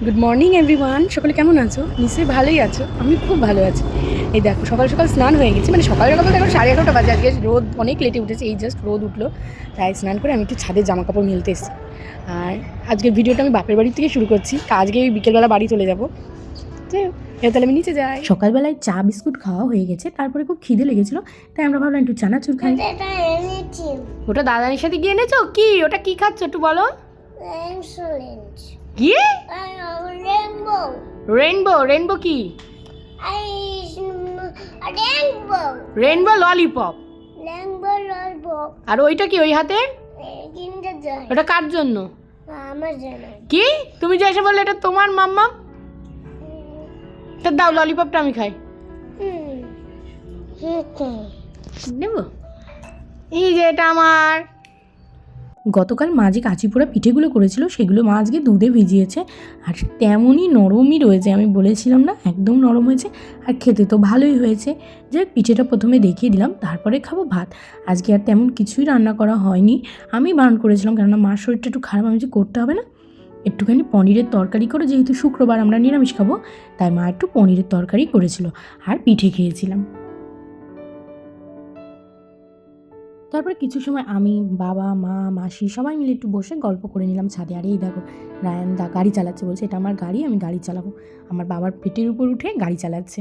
Good morning everyone, সকলে কেমন আছো? নিশ্চয়ই ভালোই আছো। আমি খুব ভালো আছি। এই দেখো সকাল সকাল স্নান হয়ে গেছে, মানে সকাল সকাল দেখো 11:30 বাজে। আজকে রোদ অনেক লেটে উঠেছে, এই জাস্ট রোদ উঠলো, তাই স্নান করে আমি একটু ছাদে জামা কাপড় মেলতে এসেছি। আর আজকের ভিডিওটা আমি বাপের বাড়ি থেকে শুরু করছি, আজকে বিকেলবেলা বাড়ি চলে যাবো। তাহলে আমি নিচে যাই। সকালবেলায় চা বিস্কুট খাওয়া হয়ে গেছে, তারপরে খুব খিদে লেগেছিলো, তাই আমরা ভাবলাম একটু চানাচুর খাই। ওটা দাদার সাথে গিয়ে এনেছো? কি ওটা কি খাচ্ছ একটু বলো? কি রেইনবো? রেইনবো কি? Rainbow lollipop. আর ওইটা কি ওই হাতে? ওটা কার জন্য? কি তুমি যে এসে বললে এটা তোমার মাম্মা? তা দাও, ললিপপটা আমি খাই। নেব? এই যে এটা আমার। গতকাল মা যে কাঁচিপোড়া পিঠেগুলো করেছিল সেগুলো মা আজকে দুধে ভিজিয়েছে, আর তেমনই নরমই রয়েছে। আমি বলেছিলাম না, একদম নরম হয়েছে, আর খেতে তো ভালোই হয়েছে। যে পিঠেটা প্রথমে দেখিয়ে দিলাম, তারপরে খাবো ভাত। আজকে আর তেমন কিছুই রান্না করা হয়নি, আমি বারণ করেছিলাম, কেননা মার শরীরটা একটু খারাপ, আমি যে করতে হবে না, একটুখানি পনিরের তরকারি করে, যেহেতু শুক্রবার আমরা নিরামিষ খাবো, তাই মা একটু পনিরের তরকারি করেছিল, আর পিঠে খেয়েছিলাম। তারপরে কিছু সময় আমি, বাবা, মা, মাসি সবাই মিলে একটু বসে গল্প করে নিলাম ছাদে। আর এই দেখো রায়ান দা গাড়ি চালাচ্ছে, বলছে এটা আমার গাড়ি, আমি গাড়ি চালাবো। আমার বাবার পেটের উপর উঠে গাড়ি চালাচ্ছে।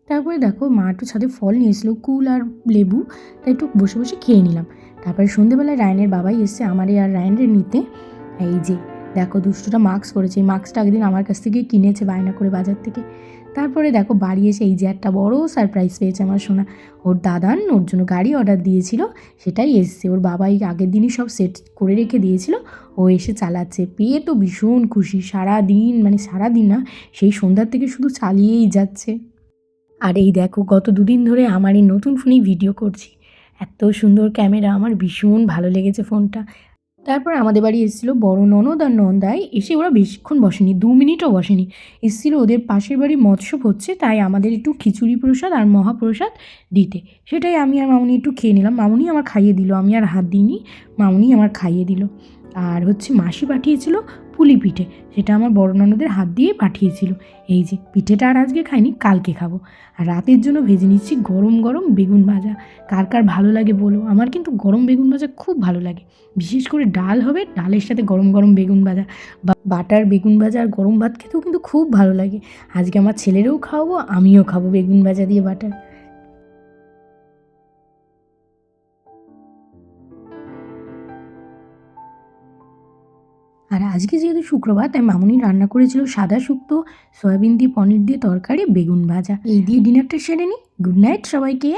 তারপরে দেখো মা একটু ছাদে ফল নিয়ে এসেছিলো, কুল আর লেবু, তাই একটু বসে বসে খেয়ে নিলাম। তারপরে সন্ধ্যেবেলায় রায়ানের বাবাই এসছে আমারে আর রায়ানের নিতে। এই যে দেখো দুষ্টুটা মাস্ক পরেছে, এই মাস্কটা আগের দিন আমার কাছ থেকে কিনেছে বায়না করে বাজার থেকে। তারপরে দেখো বাড়ি এসে এই যে একটা বড় সারপ্রাইজ পেয়েছে আমার সোনা। ওর দাদান ওর জন্য গাড়ি অর্ডার দিয়েছিল, সেটাই এসছে। ওর বাবাই আগের দিনই সব সেট করে রেখে দিয়েছিল, ও এসে চালাচ্ছে। পেয়ে তো ভীষণ খুশি, সারাদিন, মানে সারাদিন না, সেই সন্ধ্যার থেকে শুধু চালিয়েই যাচ্ছে। আর এই দেখো গত দুদিন ধরে আমার এই নতুন ফোনেই ভিডিও করছি, এত সুন্দর ক্যামেরা, আমার ভীষণ ভালো লেগেছে ফোনটা। তারপর আমাদের বাড়ি এসেছিলো বড় ননদ আর নন্দাই, এসে ওরা বেশিক্ষণ বসেনি, 2 মিনিটও বসেনি। এসেছিলো ওদের পাশের বাড়ি মৎস্য হচ্ছে, তাই আমাদের একটু খিচুড়ি প্রসাদ আর মহাপ্রসাদ দিতে, সেটাই আমি আর মামুনি একটু খেয়ে নিলাম। মামুনি আমার খাইয়ে দিল, আমি আর হাত দিইনি, মামুনি আমার খাইয়ে দিল। আর হচ্ছে মাসি পাঠিয়েছিল পুলি পিঠে, সেটা আমার বড় ননদের হাত দিয়ে পাঠিয়েছিল। এই যে পিঠেটা আর আজকে খাইনি, কালকে খাবো। আর রাতের জন্য ভেজে নিচ্ছি গরম গরম বেগুন ভাজা। কার কার ভালো লাগে বলো, আমার কিন্তু গরম বেগুন ভাজা খুব ভালো লাগে। বিশেষ করে ডাল হবে, ডালের সাথে গরম গরম বেগুন ভাজা, বাটার বেগুন ভাজা আর গরম ভাত খেতেও কিন্তু খুব ভালো লাগে। আজকে আমার ছেলেরও খাওয়াবো, আমিও খাবো বেগুন ভাজা দিয়ে বাটার। আর আজকে যেহেতু শুক্রবার, তাই মামুনি রান্না করেছিল সাদা শুক্তো, সয়াবিন দিয়ে পনির দিয়ে তরকারি, বেগুন ভাজা। এই দিয়ে ডিনারটা সেরে নিই। গুড নাইট সবাইকে।